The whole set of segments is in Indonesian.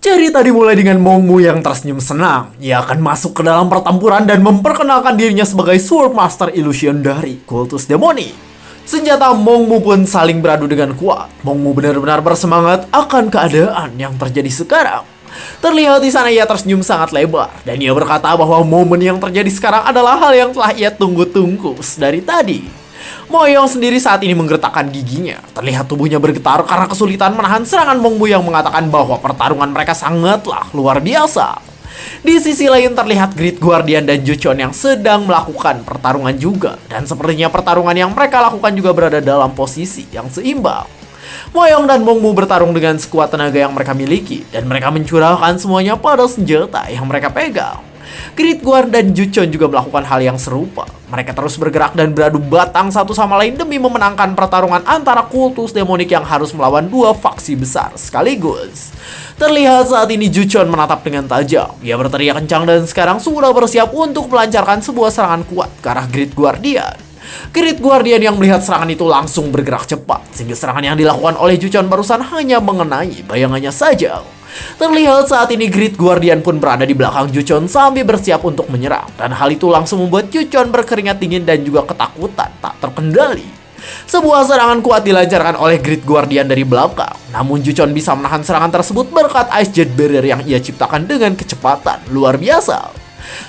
Cerita dimulai dengan Mongmu yang tersenyum senang. Ia akan masuk ke dalam pertempuran dan memperkenalkan dirinya sebagai Sword Master Illusion dari Kultus Demoni. Senjata Mongmu pun saling beradu dengan kuat. Mongmu benar-benar bersemangat akan keadaan yang terjadi sekarang. Terlihat di sana ia tersenyum sangat lebar dan ia berkata bahwa momen yang terjadi sekarang adalah hal yang telah ia tunggu-tunggu dari tadi. Moyong sendiri saat ini menggertakkan giginya. Terlihat tubuhnya bergetar karena kesulitan menahan serangan Mongmu yang mengatakan bahwa pertarungan mereka sangatlah luar biasa. Di sisi lain terlihat Great Guardian dan Juchon yang sedang melakukan pertarungan juga. Dan sepertinya pertarungan yang mereka lakukan juga berada dalam posisi yang seimbang. Moyong dan Mongmu bertarung dengan sekuat tenaga yang mereka miliki. Dan mereka mencurahkan semuanya pada senjata yang mereka pegang. Great Guard dan Juchon juga melakukan hal yang serupa. Mereka terus bergerak dan beradu batang satu sama lain demi memenangkan pertarungan antara kultus demonik yang harus melawan dua faksi besar sekaligus. Terlihat saat ini Juchon menatap dengan tajam. Ia berteriak kencang dan sekarang sudah bersiap untuk melancarkan sebuah serangan kuat ke arah Great Guardian. Great Guardian yang melihat serangan itu langsung bergerak cepat, sehingga serangan yang dilakukan oleh Juchon barusan hanya mengenai bayangannya saja. Terlihat saat ini Great Guardian pun berada di belakang Juchon sambil bersiap untuk menyerang. Dan hal itu langsung membuat Juchon berkeringat dingin dan juga ketakutan tak terkendali. Sebuah serangan kuat dilancarkan oleh Great Guardian dari belakang. Namun Juchon bisa menahan serangan tersebut berkat Ice Jet Barrier yang ia ciptakan dengan kecepatan luar biasa.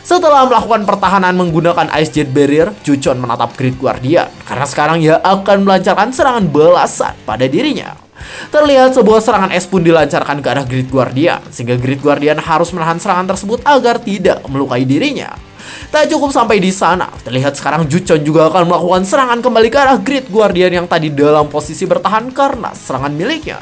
Setelah melakukan pertahanan menggunakan Ice Jet Barrier, Juchon menatap Great Guardian karena sekarang ia akan melancarkan serangan balasan pada dirinya. Terlihat sebuah serangan es pun dilancarkan ke arah Great Guardian, sehingga Great Guardian harus menahan serangan tersebut agar tidak melukai dirinya. Tak cukup sampai di sana, terlihat sekarang Juchon juga akan melakukan serangan kembali ke arah Great Guardian yang tadi dalam posisi bertahan karena serangan miliknya.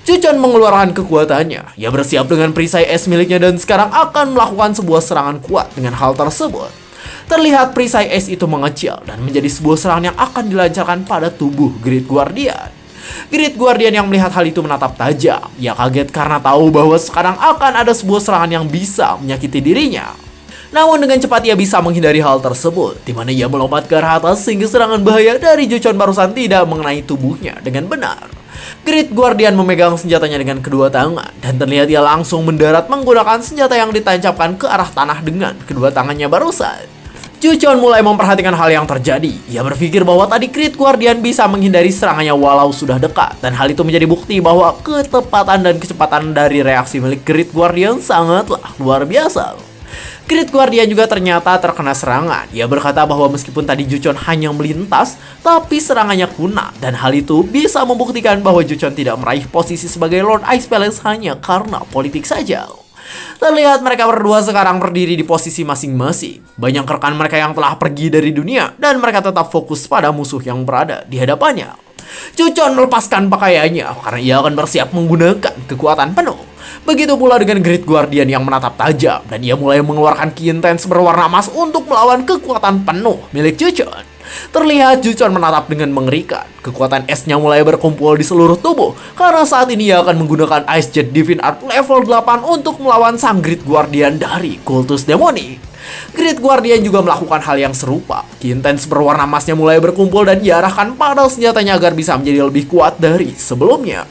Juchon mengeluarkan kekuatannya, ia bersiap dengan perisai es miliknya dan sekarang akan melakukan sebuah serangan kuat dengan hal tersebut. Terlihat perisai es itu mengecil dan menjadi sebuah serangan yang akan dilancarkan pada tubuh Great Guardian. Great Guardian yang melihat hal itu menatap tajam. Ia kaget karena tahu bahwa sekarang akan ada sebuah serangan yang bisa menyakiti dirinya. Namun dengan cepat ia bisa menghindari hal tersebut, di mana ia melompat ke arah atas sehingga serangan bahaya dari Juchon barusan tidak mengenai tubuhnya dengan benar. Great Guardian memegang senjatanya dengan kedua tangan dan terlihat ia langsung mendarat menggunakan senjata yang ditancapkan ke arah tanah dengan kedua tangannya barusan. Juchon mulai memperhatikan hal yang terjadi. Ia berpikir bahwa tadi Great Guardian bisa menghindari serangannya walau sudah dekat. Dan hal itu menjadi bukti bahwa ketepatan dan kecepatan dari reaksi milik Great Guardian sangatlah luar biasa. Great Guardian juga ternyata terkena serangan. Ia berkata bahwa meskipun tadi Juchon hanya melintas, tapi serangannya kuna. Dan hal itu bisa membuktikan bahwa Juchon tidak meraih posisi sebagai Lord Ice Palace hanya karena politik saja. Terlihat mereka berdua sekarang berdiri di posisi masing-masing. Banyak rekan mereka yang telah pergi dari dunia dan mereka tetap fokus pada musuh yang berada di hadapannya. Juchon melepaskan pakaiannya karena ia akan bersiap menggunakan kekuatan penuh. Begitu pula dengan Great Guardian yang menatap tajam dan ia mulai mengeluarkan Ki Intense berwarna emas untuk melawan kekuatan penuh milik Juchon. Terlihat Juchon menatap dengan mengerikan. Kekuatan esnya mulai berkumpul di seluruh tubuh karena saat ini ia akan menggunakan Ice Jet Divine Art level 8 untuk melawan sang Great Guardian dari Kultus Demoni. Great Guardian juga melakukan hal yang serupa. Ki Intense berwarna emasnya mulai berkumpul dan diarahkan pada senjatanya agar bisa menjadi lebih kuat dari sebelumnya.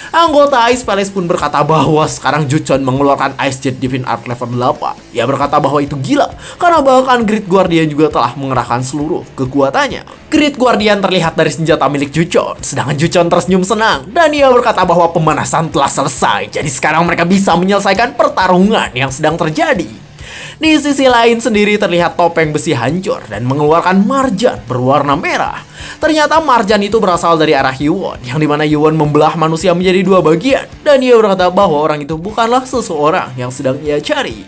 Anggota Ice Palace pun berkata bahwa sekarang Juchon mengeluarkan Ice Jet Divine Art level 8. Ia berkata bahwa itu gila, karena bahkan Great Guardian juga telah mengerahkan seluruh kekuatannya. Great Guardian terlihat dari senjata milik Juchon, sedangkan Juchon tersenyum senang. Dan ia berkata bahwa pemanasan telah selesai, jadi sekarang mereka bisa menyelesaikan pertarungan yang sedang terjadi. Di sisi lain sendiri terlihat topeng besi hancur dan mengeluarkan marjan berwarna merah. Ternyata marjan itu berasal dari arah Yuwon, yang dimana Yuwon membelah manusia menjadi dua bagian. Dan ia berkata bahwa orang itu bukanlah seseorang yang sedang ia cari.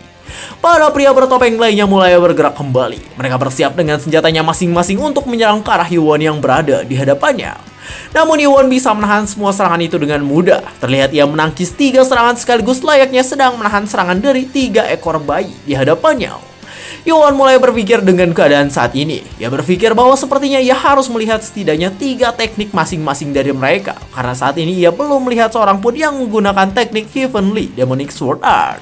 Para pria bertopeng lainnya mulai bergerak kembali. Mereka bersiap dengan senjatanya masing-masing untuk menyerang ke arah Yuwon yang berada di hadapannya. Namun Yuwon bisa menahan semua serangan itu dengan mudah. Terlihat ia menangkis 3 serangan sekaligus layaknya sedang menahan serangan dari 3 ekor bayi di hadapannya. Yuwon mulai berpikir dengan keadaan saat ini. Ia berpikir bahwa sepertinya ia harus melihat setidaknya 3 teknik masing-masing dari mereka. Karena saat ini ia belum melihat seorang pun yang menggunakan teknik Heavenly Demonic Sword Art.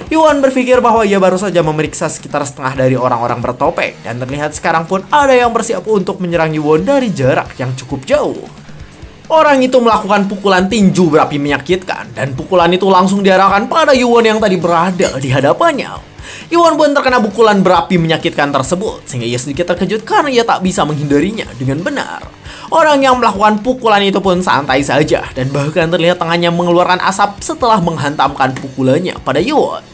Yuwon berpikir bahwa ia baru saja memeriksa sekitar setengah dari orang-orang bertopeng. Dan terlihat sekarang pun ada yang bersiap untuk menyerang Yuwon dari jarak yang cukup jauh. Orang itu melakukan pukulan tinju berapi menyakitkan, dan pukulan itu langsung diarahkan pada Yuwon yang tadi berada di hadapannya. Yuwon pun terkena pukulan berapi menyakitkan tersebut, sehingga ia sedikit terkejut karena ia tak bisa menghindarinya dengan benar. Orang yang melakukan pukulan itu pun santai saja, dan bahkan terlihat tangannya mengeluarkan asap setelah menghantamkan pukulannya pada Yuwon.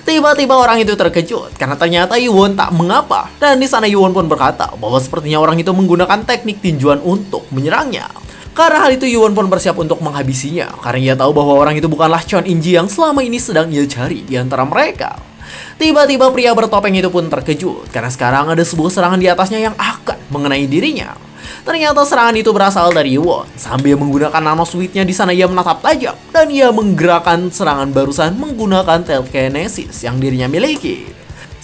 Tiba-tiba orang itu terkejut karena ternyata Yuwon tak mengapa, dan di sana Yuwon pun berkata bahwa sepertinya orang itu menggunakan teknik tinjuan untuk menyerangnya. Karena hal itu Yuwon pun bersiap untuk menghabisinya, karena ia tahu bahwa orang itu bukanlah Chon In-ji yang selama ini sedang ia cari di antara mereka. Tiba-tiba pria bertopeng itu pun terkejut karena sekarang ada sebuah serangan di atasnya yang akan mengenai dirinya. Ternyata serangan itu berasal dari Yuwon. Sambil menggunakan nano suitnya di sana ia menatap tajam, dan ia menggerakkan serangan barusan menggunakan telekinesis yang dirinya miliki.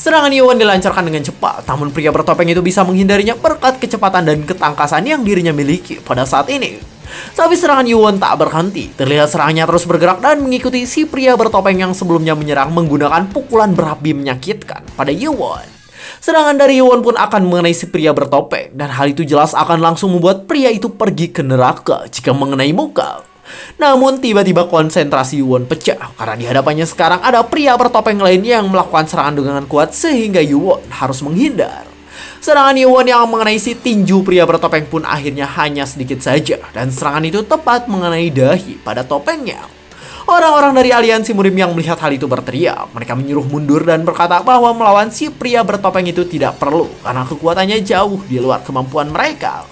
Serangan Yuwon dilancarkan dengan cepat, namun pria bertopeng itu bisa menghindarinya berkat kecepatan dan ketangkasan yang dirinya miliki pada saat ini. Tapi serangan Yuwon tak berhenti, terlihat serangannya terus bergerak dan mengikuti si pria bertopeng yang sebelumnya menyerang menggunakan pukulan berapi menyakitkan pada Yuwon. Serangan dari Yuwon pun akan mengenai si pria bertopeng, dan hal itu jelas akan langsung membuat pria itu pergi ke neraka jika mengenai muka. Namun tiba-tiba konsentrasi Yuwon pecah karena di hadapannya sekarang ada pria bertopeng lain yang melakukan serangan dengan kuat sehingga Yuwon harus menghindar. Serangan Yuwon yang mengenai si tinju pria bertopeng pun akhirnya hanya sedikit saja, dan serangan itu tepat mengenai dahi pada topengnya. Orang-orang dari aliansi murim yang melihat hal itu berteriak. Mereka menyuruh mundur dan berkata bahwa melawan si pria bertopeng itu tidak perlu karena kekuatannya jauh di luar kemampuan mereka.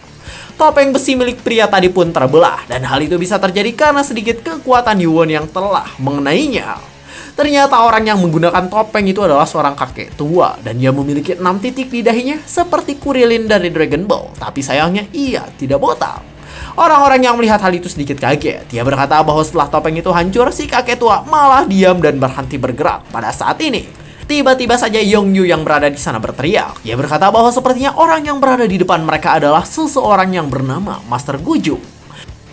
Topeng besi milik pria tadi pun terbelah, dan hal itu bisa terjadi karena sedikit kekuatan Yuwon yang telah mengenainya. Ternyata orang yang menggunakan topeng itu adalah seorang kakek tua, dan ia memiliki 6 titik di dahinya seperti Kurilin dari Dragon Ball, tapi sayangnya ia tidak botak. Orang-orang yang melihat hal itu sedikit kaget. Dia berkata bahwa setelah topeng itu hancur, si kakek tua malah diam dan berhenti bergerak pada saat ini. Tiba-tiba saja Yongyu yang berada di sana berteriak. Dia berkata bahwa sepertinya orang yang berada di depan mereka adalah seseorang yang bernama Master Gujung.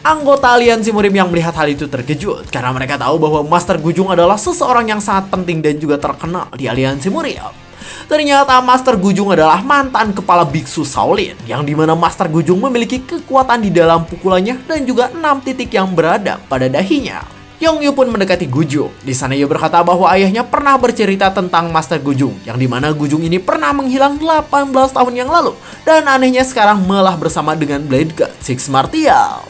Anggota aliansi murim yang melihat hal itu terkejut karena mereka tahu bahwa Master Gujung adalah seseorang yang sangat penting dan juga terkenal di aliansi murim. Ternyata Master Gujung adalah mantan kepala biksu Shaolin, yang dimana Master Gujung memiliki kekuatan di dalam pukulannya dan juga 6 titik yang berada pada dahinya. Yongyu pun mendekati Gujung. Di sana ia berkata bahwa ayahnya pernah bercerita tentang Master Gujung, yang dimana Gujung ini pernah menghilang 18 tahun yang lalu, dan anehnya sekarang malah bersama dengan Blade God Six Martial.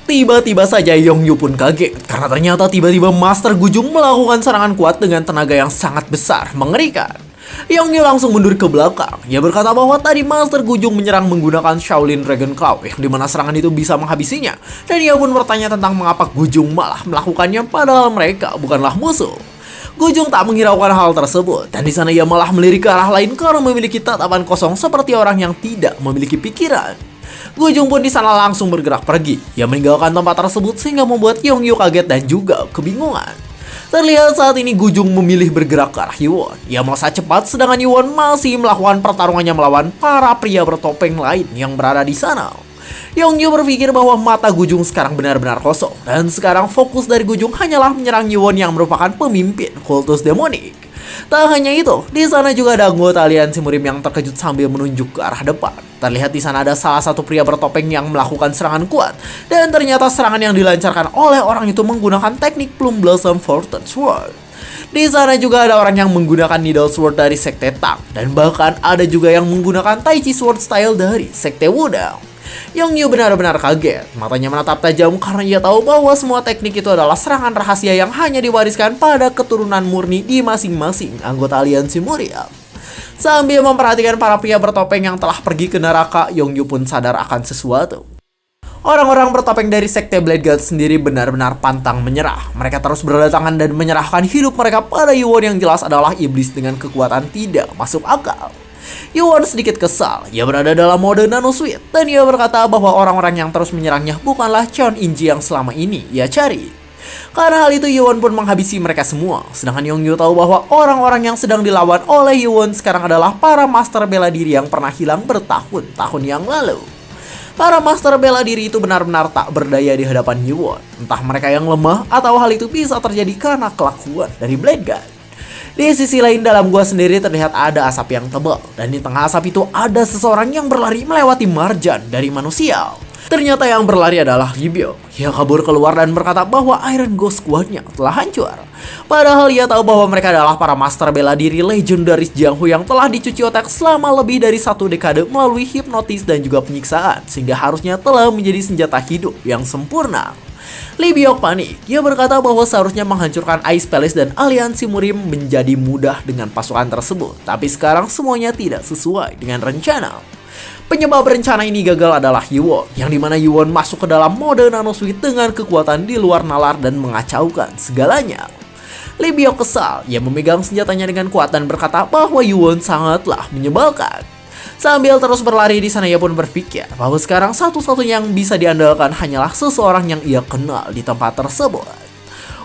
Tiba-tiba saja Yongyu pun kaget karena ternyata tiba-tiba Master Gujung melakukan serangan kuat dengan tenaga yang sangat besar, mengerikan. Yongyu langsung mundur ke belakang. Ia berkata bahwa tadi Master Gujung menyerang menggunakan Shaolin Dragon Claw, yang dimana serangan itu bisa menghabisinya. Dan ia pun bertanya tentang mengapa Gujung malah melakukannya padahal mereka bukanlah musuh. Gujung tak menghiraukan hal tersebut, dan di sana ia malah melirik ke arah lain karena memiliki tatapan kosong seperti orang yang tidak memiliki pikiran. Gujung pun di sana langsung bergerak pergi. Ia meninggalkan tempat tersebut sehingga membuat Yongyu kaget dan juga kebingungan. Terlihat saat ini Gujung memilih bergerak ke arah Yuwon. Ia melesat cepat, sedangkan Yuwon masih melakukan pertarungannya melawan para pria bertopeng lain yang berada di sana. Yongyu berpikir bahwa mata Gujung sekarang benar-benar kosong, dan sekarang fokus dari Gujung hanyalah menyerang Yuwon yang merupakan pemimpin kultus demonik. Tak hanya itu, di sana juga ada anggota aliansi murim yang terkejut sambil menunjuk ke arah depan. Terlihat di sana ada salah satu pria bertopeng yang melakukan serangan kuat, dan ternyata serangan yang dilancarkan oleh orang itu menggunakan teknik Plum Blossom Fortune Sword. Di sana juga ada orang yang menggunakan Needle Sword dari Sekte Tang, dan bahkan ada juga yang menggunakan Tai Chi Sword Style dari Sekte Wudang. Yongyu benar-benar kaget, matanya menatap tajam karena ia tahu bahwa semua teknik itu adalah serangan rahasia yang hanya diwariskan pada keturunan murni di masing-masing anggota aliansi murim. Sambil memperhatikan para pria bertopeng yang telah pergi ke neraka, Yongyu pun sadar akan sesuatu. Orang-orang bertopeng dari Sekte Blade God sendiri benar-benar pantang menyerah. Mereka terus berdatangan dan menyerahkan hidup mereka pada Yuwon yang jelas adalah iblis dengan kekuatan tidak masuk akal. Yuwon sedikit kesal. Ia berada dalam mode nano suit, dan ia berkata bahwa orang-orang yang terus menyerangnya bukanlah Chon In-ji yang selama ini ia cari. Karena hal itu Yuwon pun menghabisi mereka semua. Sedangkan Yongyu tahu bahwa orang-orang yang sedang dilawan oleh Yuwon sekarang adalah para master bela diri yang pernah hilang bertahun-tahun yang lalu. Para master bela diri itu benar-benar tak berdaya di hadapan Yuwon. Entah mereka yang lemah atau hal itu bisa terjadi karena kelakuan dari Blade God. Di sisi lain dalam gua sendiri terlihat ada asap yang tebal, dan di tengah asap itu ada seseorang yang berlari melewati marjan dari manusia. Ternyata yang berlari adalah Libyo. Ia kabur keluar dan berkata bahwa Iron Ghost squad-nya telah hancur. Padahal ia tahu bahwa mereka adalah para master bela diri legendaris Jianghu yang telah dicuci otak selama lebih dari 1 dekade melalui hipnotis dan juga penyiksaan, sehingga harusnya telah menjadi senjata hidup yang sempurna. Lee Byok panik. Ia berkata bahwa seharusnya menghancurkan Ice Palace dan aliansi Murim menjadi mudah dengan pasukan tersebut. Tapi sekarang semuanya tidak sesuai dengan rencana. Penyebab rencana ini gagal adalah Yuwon, yang dimana Yuwon masuk ke dalam mode Nano Suite dengan kekuatan di luar nalar dan mengacaukan segalanya. Lee Byok kesal, ia memegang senjatanya dengan kuat dan berkata bahwa Yuwon sangatlah menyebalkan. Sambil terus berlari di sana, ia pun berpikir bahwa sekarang satu-satunya yang bisa diandalkan hanyalah seseorang yang ia kenal di tempat tersebut.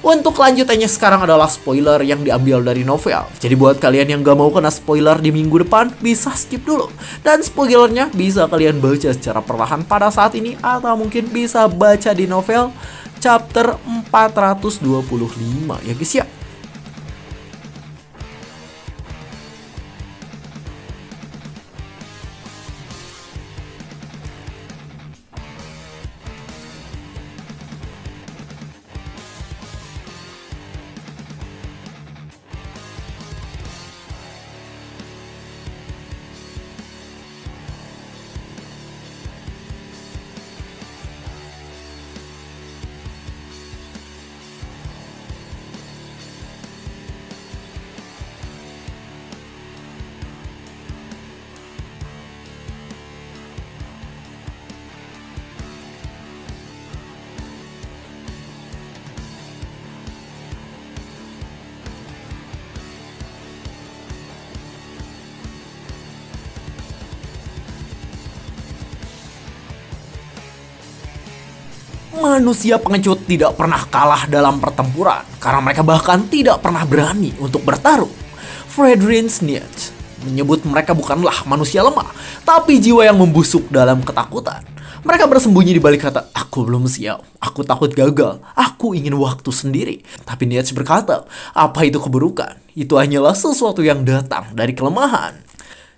Untuk lanjutannya sekarang adalah spoiler yang diambil dari novel. Jadi buat kalian yang gak mau kena spoiler di minggu depan, bisa skip dulu. Dan spoilernya bisa kalian baca secara perlahan pada saat ini, atau mungkin bisa baca di novel chapter 425 ya guys ya. Manusia pengecut tidak pernah kalah dalam pertempuran karena mereka bahkan tidak pernah berani untuk bertarung. Friedrich Nietzsche menyebut mereka bukanlah manusia lemah, tapi jiwa yang membusuk dalam ketakutan. Mereka bersembunyi di balik kata, "Aku belum siap, aku takut gagal, aku ingin waktu sendiri." Tapi Nietzsche berkata, apa itu keburukan? Itu hanyalah sesuatu yang datang dari kelemahan.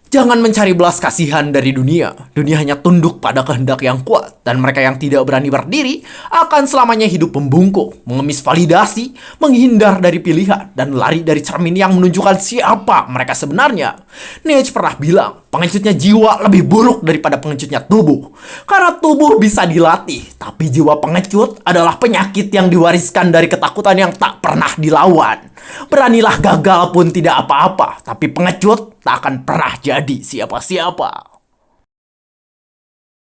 Jangan mencari belas kasihan dari dunia. Dunia hanya tunduk pada kehendak yang kuat. Dan mereka yang tidak berani berdiri akan selamanya hidup membungkuk, mengemis validasi, menghindar dari pilihan, dan lari dari cermin yang menunjukkan siapa mereka sebenarnya. Nietzsche pernah bilang, pengecutnya jiwa lebih buruk daripada pengecutnya tubuh. Karena tubuh bisa dilatih, tapi jiwa pengecut adalah penyakit yang diwariskan dari ketakutan yang tak pernah dilawan. Beranilah gagal pun tidak apa-apa, tapi pengecut tak akan pernah jadi siapa-siapa.